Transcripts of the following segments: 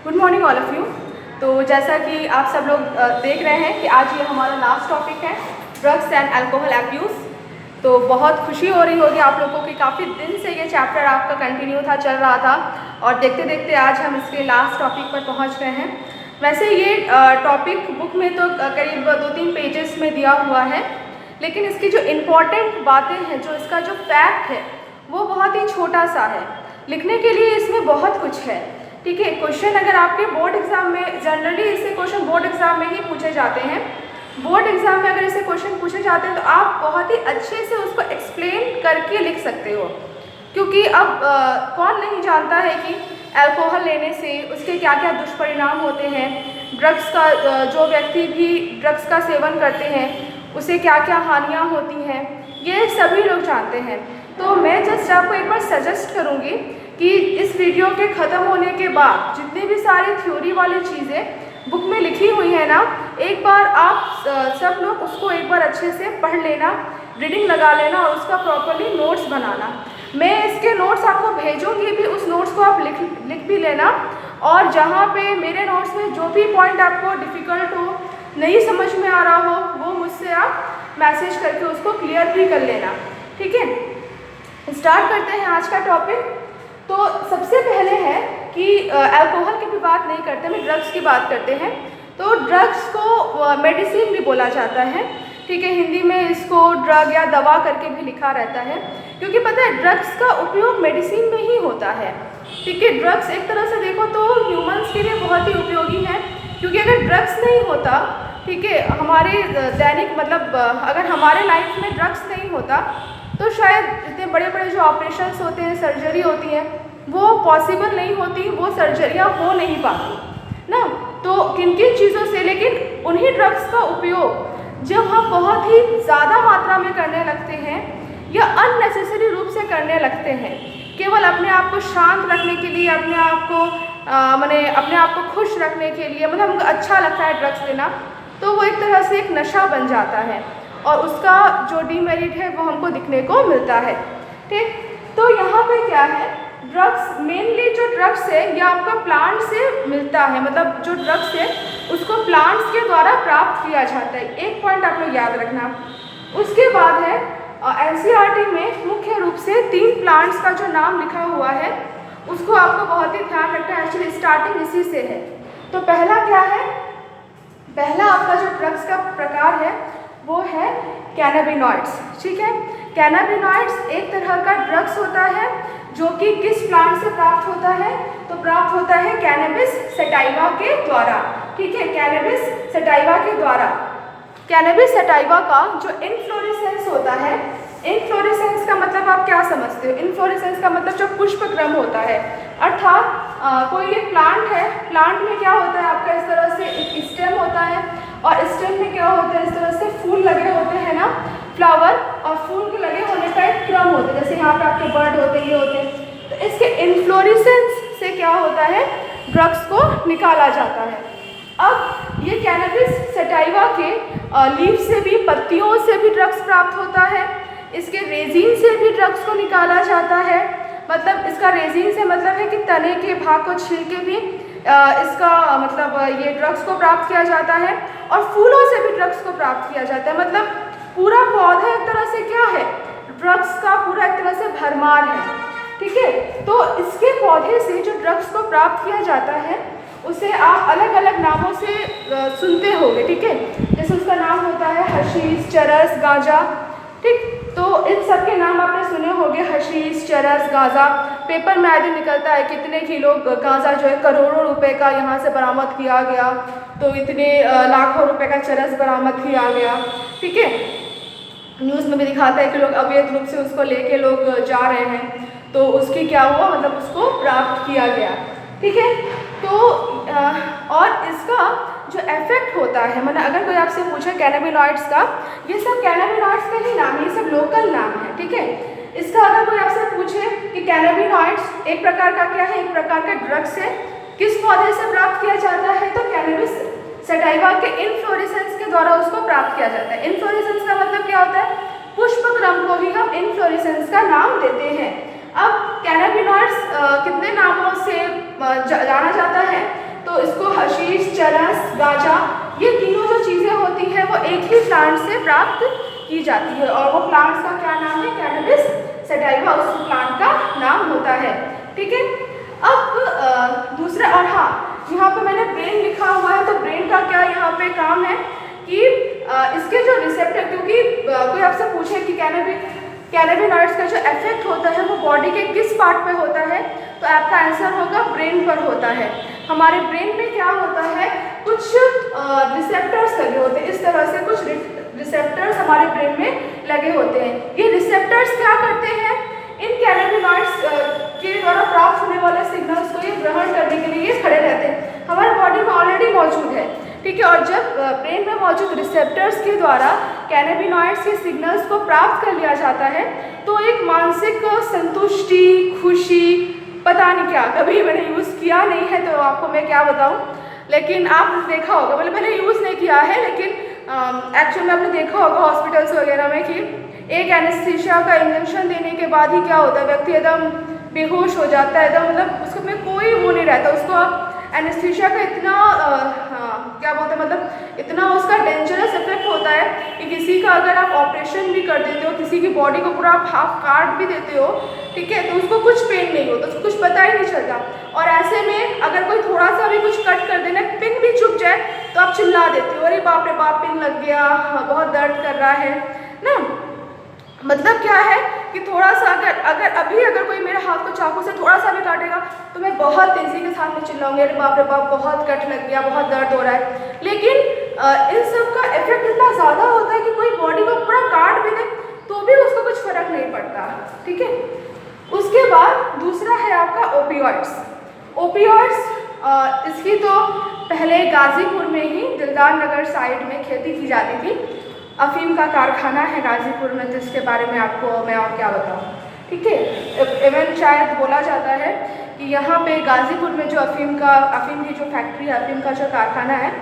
Good morning all of you. तो जैसा कि आप सब लोग देख रहे हैं कि आज ये हमारा लास्ट टॉपिक है, ड्रग्स एंड अल्कोहल एब्यूज़। तो बहुत खुशी हो रही होगी आप लोगों की, काफ़ी दिन से ये चैप्टर आपका कंटिन्यू था, चल रहा था, और देखते देखते आज हम इसके लास्ट टॉपिक पर पहुंच गए हैं। वैसे ये टॉपिक बुक में तो करीब 2-3 पेजेस में दिया हुआ है, लेकिन इसकी जो इम्पॉर्टेंट बातें हैं, जो इसका जो फैक्ट है, वो बहुत ही छोटा सा है। लिखने के लिए इसमें बहुत कुछ है, ठीक है। क्वेश्चन अगर आपके बोर्ड एग्जाम में, जनरली इससे क्वेश्चन बोर्ड एग्जाम में ही पूछे जाते हैं। बोर्ड एग्जाम में अगर इससे क्वेश्चन पूछे जाते हैं तो आप बहुत ही अच्छे से उसको एक्सप्लेन करके लिख सकते हो, क्योंकि अब कौन नहीं जानता है कि अल्कोहल लेने से उसके क्या क्या दुष्परिणाम होते हैं। ड्रग्स का जो व्यक्ति भी ड्रग्स का सेवन करते हैं उसे क्या क्या हानियाँ होती हैं, ये सभी लोग जानते हैं। तो मैं जस्ट आपको एक बार सजेस्ट करूँगी कि इस वीडियो के ख़त्म होने के बाद जितनी भी सारी थ्योरी वाली चीज़ें बुक में लिखी हुई है ना, एक बार आप सब लोग उसको एक बार अच्छे से पढ़ लेना, रीडिंग लगा लेना और उसका प्रॉपरली नोट्स बनाना। मैं इसके नोट्स आपको भेजूँगी भी, उस नोट्स को आप लिख भी लेना, और जहाँ पे मेरे नोट्स में जो भी पॉइंट आपको डिफ़िकल्ट हो, नहीं समझ में आ रहा हो, वो मुझसे आप मैसेज करके उसको क्लियर भी कर लेना, ठीक है। स्टार्ट करते हैं आज का टॉपिक। तो सबसे पहले है कि अल्कोहल की भी बात नहीं करते, हम ड्रग्स की बात करते हैं। तो ड्रग्स को मेडिसिन भी बोला जाता है, ठीक है। हिंदी में इसको ड्रग या दवा करके भी लिखा रहता है, क्योंकि पता है ड्रग्स का उपयोग मेडिसिन में ही होता है, ठीक है। ड्रग्स एक तरह से देखो तो ह्यूमंस के लिए बहुत ही उपयोगी है, क्योंकि अगर ड्रग्स नहीं होता, ठीक है, हमारे दैनिक मतलब अगर हमारे लाइफ में ड्रग्स नहीं होता तो शायद इतने बड़े बड़े जो ऑपरेशंस होते हैं, सर्जरी होती है, वो पॉसिबल नहीं होती, वो सर्जरियाँ हो नहीं पाती ना। तो किन किन चीज़ों से, लेकिन उन्हीं ड्रग्स का उपयोग जब हम बहुत ही ज़्यादा मात्रा में करने लगते हैं या अननेसेसरी रूप से करने लगते हैं, केवल अपने आप को शांत रखने के लिए, अपने आप को अपने आप को खुश रखने के लिए, मतलब हमको अच्छा लगता है ड्रग्स लेना, तो वो एक तरह से एक नशा बन जाता है और उसका जो डीमेरिट है वो हमको दिखने को मिलता है, ठीक। तो यहाँ पे क्या है, ड्रग्स मेनली जो ड्रग्स है ये आपका प्लांट से मिलता है, मतलब जो ड्रग्स है उसको प्लांट्स के द्वारा प्राप्त किया जाता है। एक पॉइंट आप लोग याद रखना। उसके बाद है एनसीईआरटी में मुख्य रूप से 3 प्लांट्स का जो नाम लिखा हुआ है उसको आपको बहुत ही ध्यान रखना है, एक्चुअली स्टार्टिंग इसी से है। तो पहला क्या है, पहला आपका जो ड्रग्स का प्रकार है वो है कैनाबिनॉइड्स, ठीक है। कैनाबिनॉइड्स एक तरह का ड्रग्स होता है जो कि किस प्लांट से प्राप्त होता है, तो प्राप्त होता है कैनबिस सैटिवा के द्वारा, ठीक है, कैनबिस सैटिवा के द्वारा। कैनबिस सैटिवा का जो इनफ्लोरेसेंस होता है, इनफ्लोरेसेंस का मतलब आप क्या समझते हो? इनफ्लोरेसेंस का मतलब जो पुष्पक्रम होता है, अर्थात कोई एक प्लांट है, प्लांट में क्या होता है आपका, इस तरह से एक स्टेम होता है, और स्टेम में क्या होता है, इस तरह से फूल लगे होते हैं ना, फ्लावर, और फूल के लगे होने का एक क्रम होता है, जैसे यहाँ पे आपके बर्ड होते हैं, ये होते हैं। तो इसके इनफ्लोरेसेंस से क्या होता है, ड्रग्स को निकाला जाता है। अब ये कैनबिस सैटिवा के लीफ से भी, पत्तियों से भी ड्रग्स प्राप्त होता है, इसके रेजिन से भी ड्रग्स को निकाला जाता है। मतलब इसका रेजिन से मतलब है कि तने के भाग को छील के भी इसका मतलब ये ड्रग्स को प्राप्त किया जाता है, और फूलों से भी ड्रग्स को प्राप्त किया जाता है। मतलब पूरा पौधा एक तरह से क्या है, ड्रग्स का पूरा एक तरह से भरमार है, ठीक है। तो इसके पौधे से जो ड्रग्स को प्राप्त किया जाता है उसे आप अलग अलग नामों से सुनते होंगे, ठीक है। जैसे उसका नाम होता है हशीश, चरस, गांजा, ठीक। तो इन सब के नाम आपने सुने होंगे, हशीश, चरस, गांजा। पेपर में आदि निकलता है कितने किलो गांजा जो है करोड़ों रुपए का यहाँ से बरामद किया गया, तो इतने लाखों रुपए का चरस बरामद किया गया, ठीक है। न्यूज़ में भी दिखाता है कि लोग अवैध रूप से उसको लेके लोग जा रहे हैं, तो उसकी क्या हुआ, मतलब उसको प्राप्त किया गया, ठीक है। तो और इसका जो इफेक्ट होता है, मतलब अगर कोई आपसे पूछे कैनाबिनॉइड्स का, ये सब कैनाबिनॉइड्स का ही नाम है, ये सब लोकल नाम है, ठीक है। इसका अगर कोई आपसे पूछे कि कैनाबिनॉइड्स एक प्रकार का क्या है, एक प्रकार का ड्रग्स है, किस पौधे से प्राप्त किया जाता है, तो कैनबिस सैटिवा के इनफ्लोरेसेंस के द्वारा उसको प्राप्त किया जाता है। इनफ्लोरेसेंस का मतलब क्या होता है, पुष्पक्रम को ही हम इनफ्लोरेसेंस का नाम देते हैं। अब कैनाबिनॉइड्स कितने नामों से जाना जाता है। तो इसको हशीश, चरस, गांजा, ये तीनों जो चीज़ें होती हैं वो एक ही प्लांट से प्राप्त की जाती है और वो प्लांट्स का क्या नाम है? कैनबिस सैटिवा उस प्लांट का नाम होता है। ठीक है। अब दूसरा, और हाँ, यहाँ पे मैंने ब्रेन लिखा हुआ है, तो ब्रेन का क्या यहाँ पे काम है कि इसके जो रिसेप्टर, क्योंकि कोई आपसे पूछे कि कैनाबिनॉइड्स का जो इफेक्ट होता है वो बॉडी के किस पार्ट पे होता है, तो आपका आंसर होगा ब्रेन पर होता है। हमारे ब्रेन में क्या होता है, कुछ रिसेप्टर्स लगे होते हैं, इस तरह से कुछ रिसेप्टर्स हमारे ब्रेन में लगे होते हैं। ये रिसेप्टर्स क्या करते हैं, इन कैनाबिनॉइड्स के द्वारा प्राप्त होने वाले सिग्नल्स को ये ग्रहण करने के लिए ये खड़े रहते हैं, हमारे बॉडी में ऑलरेडी मौजूद है। ठीक है। और जब ब्रेन में मौजूद रिसेप्टर्स के द्वारा कैनाबिनॉइड्स के सिग्नल्स को प्राप्त कर लिया जाता है तो एक मानसिक संतुष्टि, खुशी, पता नहीं क्या, कभी मैंने यूज़ किया नहीं है तो आपको मैं क्या बताऊं, लेकिन आपने देखा होगा, मतलब मैंने यूज़ नहीं किया है लेकिन एक्चुअल में आपने देखा होगा हॉस्पिटल्स वगैरह में कि एक एनेस्थीसिया का इंजेक्शन देने के बाद ही क्या होता है, व्यक्ति एकदम बेहोश हो जाता है, एकदम मतलब उसको में कोई वो नहीं रहता, उसको एनेस्थीसिया का इतना क्या बोलते हैं, मतलब इतना उसका डेंजरस इफेक्ट होता है कि किसी का अगर आप ऑपरेशन भी कर देते हो, किसी की बॉडी को पूरा आप हाफ काट भी देते हो, ठीक है, तो उसको कुछ पेन नहीं होता, उसको कुछ पता ही नहीं चलता। और ऐसे में अगर कोई थोड़ा सा भी कुछ कट कर देना, पिन भी चुभ जाए तो आप चिल्ला देते हो, अरे बाप रे बाप पिन लग गया, बहुत दर्द कर रहा है ना। मतलब क्या है कि थोड़ा सा अगर कोई मेरे हाथ को चाकू से थोड़ा सा भी काटेगा तो मैं बहुत तेज़ी के साथ में चिल्लाऊंगी, अरे बाप रे बाप बहुत कट लग गया, बहुत दर्द हो रहा है। लेकिन इन सब का इफेक्ट इतना ज़्यादा होता है कि कोई बॉडी को पूरा काट भी दे तो भी उसको कुछ फर्क नहीं पड़ता। ठीक है। उसके बाद दूसरा है आपका ओपियॉइड्स। ओपियॉइड्स इसकी तो पहले गाज़ीपुर में ही दिलदार नगर साइड में खेती की जाती थी। अफीम का कारखाना है गाज़ीपुर में, जिसके बारे में आपको मैं और क्या बताऊँ। ठीक है। इवन शायद बोला जाता है कि यहाँ पे गाज़ीपुर में जो अफीम की जो फैक्ट्री है, अफीम का जो कारखाना है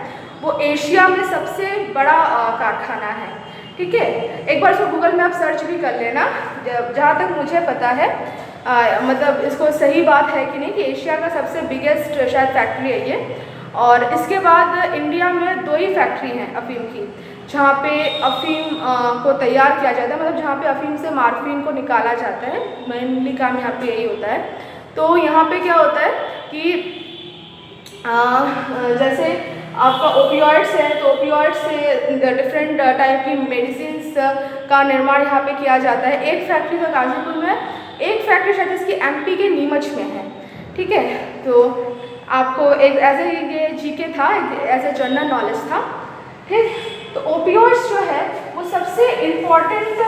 वो एशिया में सबसे बड़ा कारखाना है। ठीक है। एक बार इसको गूगल में आप सर्च भी कर लेना, जहाँ तक मुझे पता है मतलब इसको सही बात है कि नहीं कि एशिया का सबसे बिगेस्ट शायद फैक्ट्री है ये। और इसके बाद इंडिया में 2 ही फैक्ट्री हैं अफीम की, जहाँ पे अफीम को तैयार किया जाता है, मतलब जहाँ पे अफीम से मार्फिन को निकाला जाता है, मेनली काम यहाँ पे यही होता है। तो यहाँ पे क्या होता है कि जैसे आपका ओपियॉइड्स है, तो ओपियॉइड्स से डिफरेंट टाइप की मेडिसिन्स का निर्माण यहाँ पे किया जाता है। एक फैक्ट्री तो गाज़ीपुर में, एक फैक्ट्री शायद इसकी एमपी के नीमच में है। ठीक है। तो आपको एक ऐसे ये जीके था, एज ए जनरल नॉलेज था। ठीक। तो ओपियॉइड्स जो है वो सबसे इम्पॉर्टेंट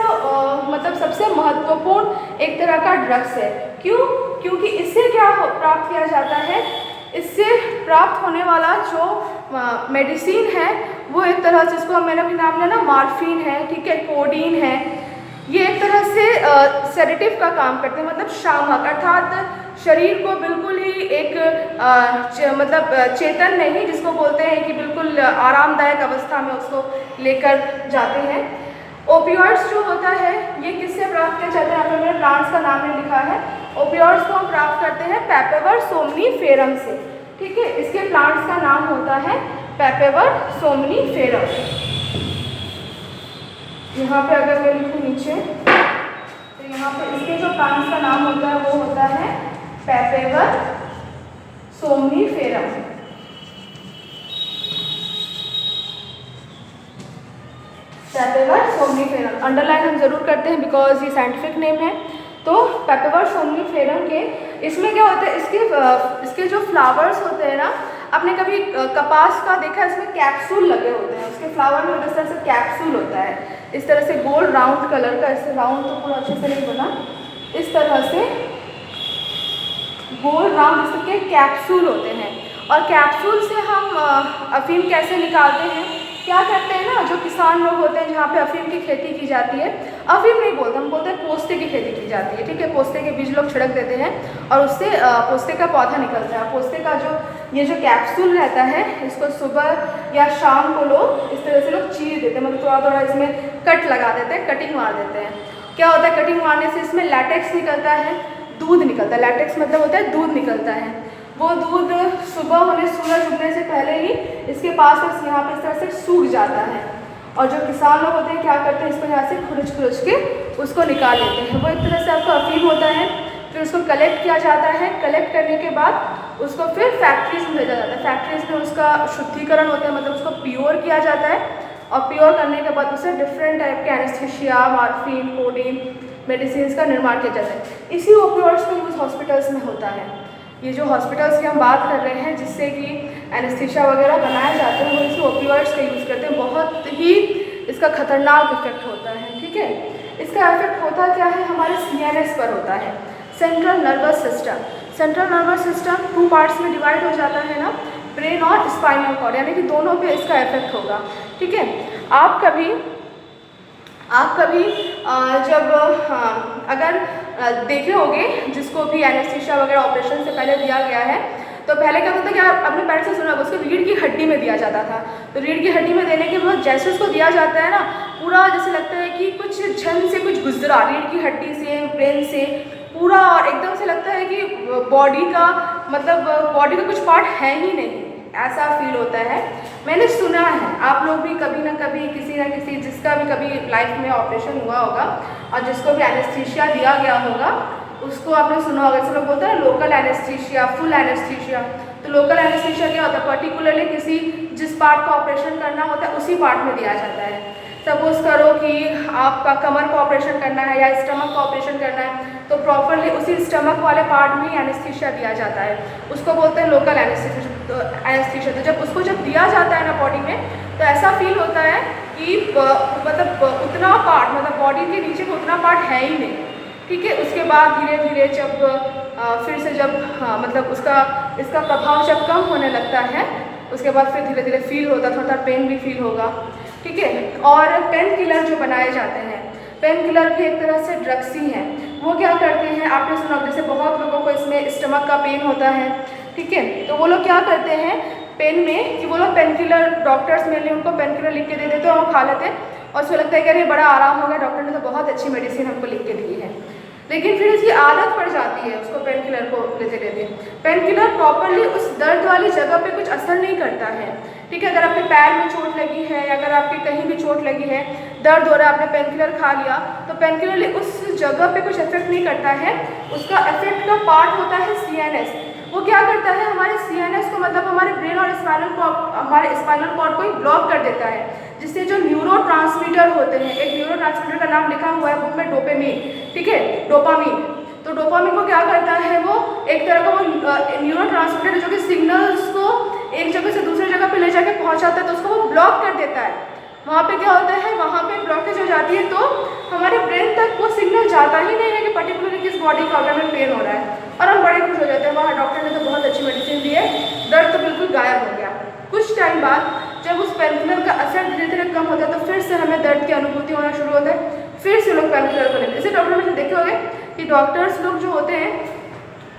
मतलब सबसे महत्वपूर्ण एक तरह का ड्रग्स है। क्यों? क्योंकि इससे क्या प्राप्त किया जाता है, इससे प्राप्त होने वाला जो मेडिसिन है वो एक तरह से, इसको मैंने अभी नाम लिया ना, मार्फिन है, ठीक है, कोडीन है, ये एक तरह से सेडेटिव का काम करते हैं, मतलब शामक, अर्थात शरीर को बिल्कुल ही एक मतलब चेतन नहीं, जिसको बोलते हैं कि बिल्कुल आरामदायक अवस्था में उसको लेकर जाते हैं। ओपियॉइड्स जो होता है ये किससे प्राप्त किया जाता है, यहाँ पे मैंने प्लांट्स का नाम नहीं लिखा है। ओपियॉइड्स को हम प्राप्त करते हैं पैपेवर सोमनीफेरम से। ठीक है। इसके प्लांट्स का नाम होता है पैपेवर सोमनीफेरम। यहाँ पे अगर मैं लिखूँ नीचे तो यहाँ पे इसके जो प्लांट्स का नाम होता है वो होता है पैपेवर सोमनीफेरम। पैपेवर सोमनीफेरम अंडरलाइन हम जरूर करते हैं बिकॉज ये साइंटिफिक नेम है। तो पैपेवर सोमनीफेरम के इसमें क्या होता है, इसके जो फ्लावर्स होते हैं ना, आपने कभी कपास का देखा है, इसमें कैप्सूल लगे होते हैं, उसके फ्लावर में इस तरह से कैप्सूल होता है, इस तरह से गोल राउंड कलर का, इससे राउंड तो पूरा अच्छे से नहीं बना, इस तरह से गोल राउंड इसके कैप्सूल होते हैं। और कैप्सूल से हम अफीम कैसे निकालते हैं, क्या करते हैं ना, जो किसान लोग होते हैं जहाँ पे अफीम की खेती की जाती है, अफीम नहीं बोलते, हम बोलते हैं पोस्ते की खेती की जाती है। ठीक है। पोस्ते के बीज लोग छिड़क देते हैं और उससे पोस्ते का पौधा निकलता है। पोस्ते का ये जो कैप्सूल रहता है, इसको सुबह या शाम को लोग इस तरह से लोग चीर देते हैं, मतलब थोड़ा थोड़ा इसमें कट लगा देते हैं, कटिंग मार देते हैं। क्या होता है, कटिंग मारने से इसमें लैटेक्स निकलता है, दूध निकलता है। लैटेक्स मतलब होता है दूध निकलता है। वो दूध सुबह होने सूरज उगने से पहले ही इसके पास और यहाँ पे इस तरह से सूख जाता है, और जो किसान लोग होते हैं क्या करते हैं, इसको यहाँ से खुरच के उसको निकाल लेते हैं। वो एक तरह से आपको अफीम होता है। फिर उसको कलेक्ट किया जाता है। कलेक्ट करने के बाद उसको फिर फैक्ट्रीज में भेजा जाता है। फैक्ट्रीज में उसका शुद्धिकरण होता है, मतलब उसको प्योर किया जाता है, और प्योर करने के बाद उसे डिफरेंट टाइप के एनेस्थीसिया, मॉर्फिन, कोडीन मेडिसिन का निर्माण किया जाता है। इसी ओपियोइड्स का यूज़ हॉस्पिटल्स में होता है। ये जो हॉस्पिटल्स की हम बात कर रहे हैं जिससे कि एनेस्थीसिया वगैरह बनाए जाते हैं, वो इसी ओपियोइड्स का यूज़ करते हैं। बहुत ही इसका खतरनाक इफेक्ट होता है, ठीक है। इसका इफेक्ट होता क्या है, हमारे CNS पर होता है, central nervous system. Central nervous system 2 parts में डिवाइड हो जाता है ना, ब्रेन और स्पाइनल कॉर्ड, यानी कि दोनों पे इसका इफेक्ट होगा, ठीक है। आप कभी जब अगर देखे होंगे जिसको भी एनेस्थीसिया वगैरह ऑपरेशन से पहले दिया गया है, तो पहले क्या होता था कि आप अपने पेरेंट्स से सुना होगा, उसको रीढ़ की हड्डी में दिया जाता था। तो रीढ़ की हड्डी में देने के बाद जैसे उसको दिया जाता है ना, पूरा जैसे लगता है कि कुछ झन से कुछ गुजरा, रीढ़ की हड्डी से, ब्रेन से पूरा, और एकदम से लगता है कि बॉडी का मतलब बॉडी का कुछ पार्ट है ही नहीं, ऐसा फील होता है। मैंने सुना है, आप लोग भी कभी ना कभी किसी ना किसी, जिसका भी कभी लाइफ में ऑपरेशन हुआ होगा और जिसको भी एनेस्थीसिया दिया गया होगा, उसको आपने सुना होगा। जैसे लोग बोलते हैं लोकल एनेस्थीसिया, फुल एनेस्थीसिया। तो लोकल एनेस्थीसिया क्या होता है, पर्टिकुलरली किसी जिस पार्ट का ऑपरेशन करना होता है उसी पार्ट में दिया जाता है। सपोज करो कि आपका कमर का ऑपरेशन करना है या स्टमक का ऑपरेशन करना है, तो प्रॉपरली उसी स्टमक वाले पार्ट में ही एनेस्थीसिया दिया जाता है, उसको बोलते हैं लोकल एनेस्थीसिया। तो जब दिया जाता है ना बॉडी में, तो ऐसा फील होता है कि मतलब उतना पार्ट, मतलब बॉडी के नीचे का उतना पार्ट है ही नहीं, ठीक है। उसके बाद धीरे धीरे जब फिर से जब मतलब इसका प्रभाव जब कम होने लगता है, उसके बाद फिर धीरे धीरे फील होता है, थोड़ा पेन भी फील होगा, ठीक है। और पेन किलर जो बनाए जाते हैं, पेन किलर भी एक तरह से ड्रग्स ही हैं। वो क्या करते हैं, आपने सुना जैसे बहुत लोगों को इसमें स्टमक का पेन होता है, ठीक है। तो वो लोग क्या करते हैं पेन में, कि वो लोग पेन किलर, डॉक्टर्स मेनली उनको पेन किलर लिख के दे देते हैं, और वो खा लेते हैं, और उसको लगता है कि अरे बड़ा आराम हो गया, डॉक्टर ने तो बहुत अच्छी मेडिसिन हमको लिख के दी है। लेकिन फिर उसकी आदत पड़ जाती है उसको पेन किलर को लेते लेते। पेन किलर प्रॉपरली उस दर्द वाली जगह पे कुछ असर नहीं करता है, ठीक है। अगर आपके पैर में चोट लगी है या अगर आपके कहीं भी चोट लगी है, दर्द हो रहा है, आपने पेन किलर खा लिया, तो पेन किलर उस जगह पे कुछ इफेक्ट नहीं करता है। उसका इफेक्ट का पार्ट होता है CNS। वो क्या करता है, हमारे CNS को, मतलब हमारे ब्रेन और स्पाइनल कॉर्ड को ही ब्लॉक कर देता है, जिससे जो न्यूरोट्रांसमीटर होते हैं, एक न्यूरोट्रांसमीटर का नाम लिखा हुआ है बुक में, डोपामिन, ठीक है, डोपामिन। तो डोपामिन को क्या करता है, वो एक तरह का वो न्यूरोट्रांसमीटर जो कि सिग्नल्स को एक जगह से दूसरी जगह पे ले जाके पहुंचाता है, तो उसको वो ब्लॉक कर देता है। वहाँ पे क्या होता है, वहाँ पे ब्लॉकेज हो जाती है, तो हमारे ब्रेन तक वो सिग्नल जाता ही नहीं है कि पर्टिकुलरली किस बॉडी का ऑर्गन में पेन हो रहा है, और हम बड़े खुश हो जाते हैं, वहाँ डॉक्टर ने तो बहुत अच्छी मेडिसिन दी है, दर्द तो बिल्कुल गायब हो गया। कुछ टाइम बाद जब उस पेन किलर का असर धीरे धीरे कम होता है, तो फिर से हमें दर्द की अनुभूति होना शुरू होता है, फिर से लोग पेन किलर को लेते हैं। जैसे डॉक्टर ने देखे होंगे कि डॉक्टर्स लोग जो होते हैं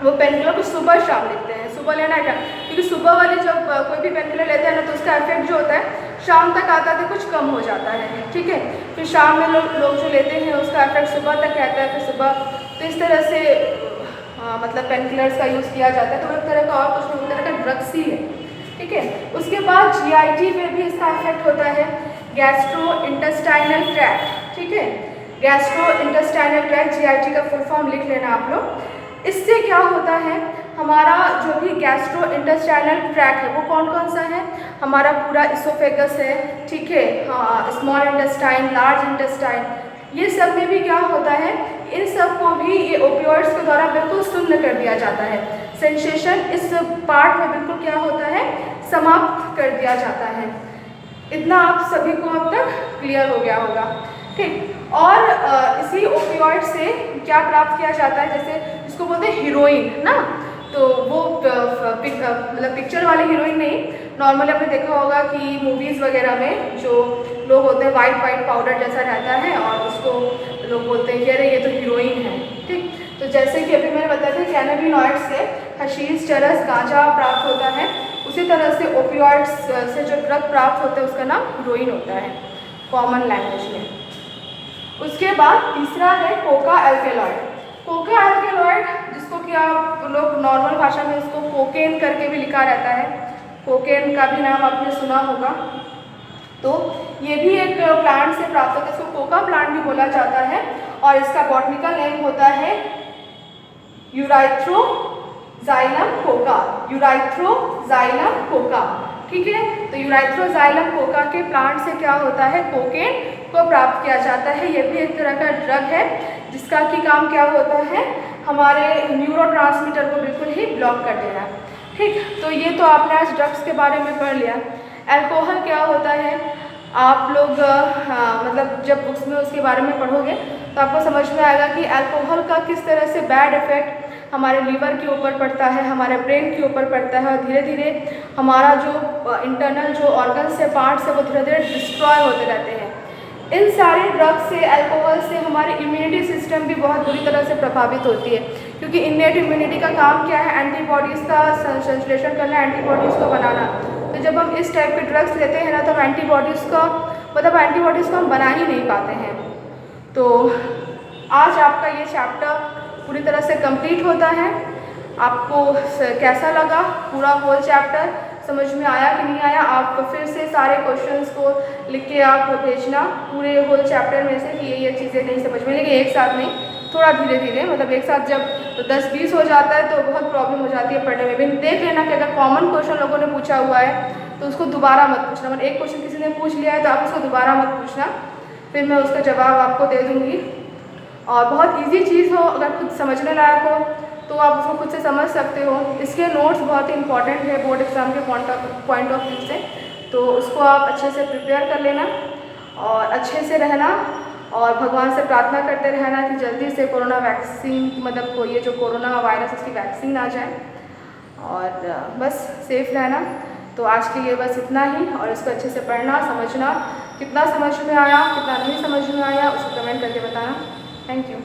वो पेन किलर को सुबह शाम लिखते हैं, सुबह लेना है क्या, क्योंकि सुबह वाले जब कोई भी पेन किलर लेते हैं ना, तो उसका इफेक्ट जो होता है शाम तक आता है, कुछ कम हो जाता है, ठीक है। फिर शाम में लोग जो लेते हैं उसका इफेक्ट सुबह तक रहता है, फिर सुबह, तो इस तरह से मतलब पेन किलर्स का यूज़ किया जाता है। तो एक तरह का और कुछ नहीं, तरह का ड्रग्स ही है, ठीक है। उसके बाद GIT पे भी इसका इफेक्ट होता है, गैस्ट्रो इंटेस्टाइनल ट्रैक्ट, ठीक है। गैस्ट्रो इंटेस्टाइनल ट्रैक्ट, GIT का फुल फॉर्म लिख लेना आप लोग। इससे क्या होता है, हमारा जो भी गैस्ट्रो इंटेस्टाइनल ट्रैक्ट है वो कौन कौन सा है, हमारा पूरा इसोफेगस है, ठीक है, हाँ, स्मॉल इंटेस्टाइन, लार्ज इंटेस्टाइन, ये सब में भी क्या होता है, इन सब को भी ये ओपियोइड्स के द्वारा बिल्कुल शून्य कर दिया जाता है। सेंसेशन इस पार्ट में बिल्कुल क्या होता है, समाप्त कर दिया जाता है। इतना आप सभी को अब तक क्लियर हो गया होगा, ठीक। और इसी ओपियोइड से क्या प्राप्त किया जाता है, जैसे इसको बोलते हैं हीरोइन ना, तो वो मतलब पिक्चर वाले हीरोइन नहीं, नॉर्मली आपने देखा होगा कि मूवीज़ वगैरह में जो लोग होते हैं वाइट पाउडर जैसा रहता है, और उसको लोग बोलते हैं कि अरे ये तो हीरोइन है, ठीक। तो जैसे कि अभी मैंने बताया था कैनाबिनॉइड से हशीश, चरस, गांजा प्राप्त होता है, उसी तरह से ओपियोइड्स से जो ड्रग प्राप्त होता है उसका नाम हीरोइन होता है कॉमन लैंग्वेज में। उसके बाद तीसरा है कोका एल्केलॉइड। कोका एल्केलॉइड जिसको कि आप लोग नॉर्मल भाषा में इसको कोकेन करके भी लिखा रहता है, कोकेन का भी नाम आपने सुना होगा। तो ये भी एक प्लांट से प्राप्त होता है, इसको कोका प्लांट भी बोला जाता है और इसका बॉटनिकल नेम होता है यूराइथ्रोजाइलम कोका, यूराइथ्रोजाइलम कोका। ठीक है, तो यूराइथ्रोजाइलम कोका के प्लांट से क्या होता है, कोकेन को प्राप्त किया जाता है। ये भी एक तरह का ड्रग है जिसका कि काम क्या होता है, हमारे न्यूरोट्रांसमीटर को बिल्कुल ही ब्लॉक कर देना। ठीक, तो ये तो आपने आज ड्रग्स के बारे में पढ़ लिया। अल्कोहल क्या होता है, आप लोग मतलब जब बुक्स में उसके बारे में पढ़ोगे तो आपको समझ में आएगा कि अल्कोहल का किस तरह से बैड इफेक्ट हमारे लीवर के ऊपर पड़ता है, हमारे ब्रेन के ऊपर पड़ता है और धीरे धीरे हमारा जो इंटरनल जो ऑर्गन्स है, पार्ट्स है, वो धीरे धीरे डिस्ट्रॉय होते रहते हैं। इन सारे ड्रग्स से, अल्कोहल से हमारी इम्यूनिटी सिस्टम भी बहुत बुरी तरह से प्रभावित होती है, क्योंकि इन्नेट इम्यूनिटी का काम क्या है, एंटीबॉडीज़ का संश्लेषण करना, एंटीबॉडीज़ को बनाना। तो जब हम इस टाइप के ड्रग्स लेते हैं ना, तो एंटीबॉडीज़ का मतलब एंटीबॉडीज़ को हम बना ही नहीं पाते हैं। तो आज आपका ये चैप्टर पूरी तरह से कंप्लीट होता है। आपको कैसा लगा पूरा होल चैप्टर, समझ में आया कि नहीं आया? आप फिर से सारे क्वेश्चंस को लिख के आप भेजना पूरे होल चैप्टर में से कि ये चीज़ें नहीं समझ में, लेकिन एक साथ नहीं, थोड़ा धीरे धीरे, मतलब एक साथ जब 10-20 हो जाता है तो बहुत प्रॉब्लम हो जाती है पढ़ने में भी। देख लेना कि अगर कॉमन क्वेश्चन लोगों ने पूछा हुआ है तो उसको दोबारा मत पूछना, मतलब एक क्वेश्चन किसी ने पूछ लिया है तो आप उसको दोबारा मत पूछना, फिर मैं उसका जवाब आपको दे दूँगी। और बहुत ईजी चीज़ हो, अगर खुद समझने लायक हो तो आप उसको खुद से समझ सकते हो। इसके नोट्स बहुत ही इंपॉर्टेंट है बोर्ड एग्ज़ाम के पॉइंट ऑफ व्यू से, तो उसको आप अच्छे से प्रिपेयर कर लेना और अच्छे से रहना और भगवान से प्रार्थना करते रहना कि जल्दी से कोरोना वैक्सीन, मतलब ये जो कोरोना वायरस उसकी वैक्सीन आ जाए और बस सेफ रहना। तो आज के लिए बस इतना ही, और इसको अच्छे से पढ़ना, समझना, कितना समझ में आया, कितना नहीं समझ में आया, उसको कमेंट करके बताना। Thank you.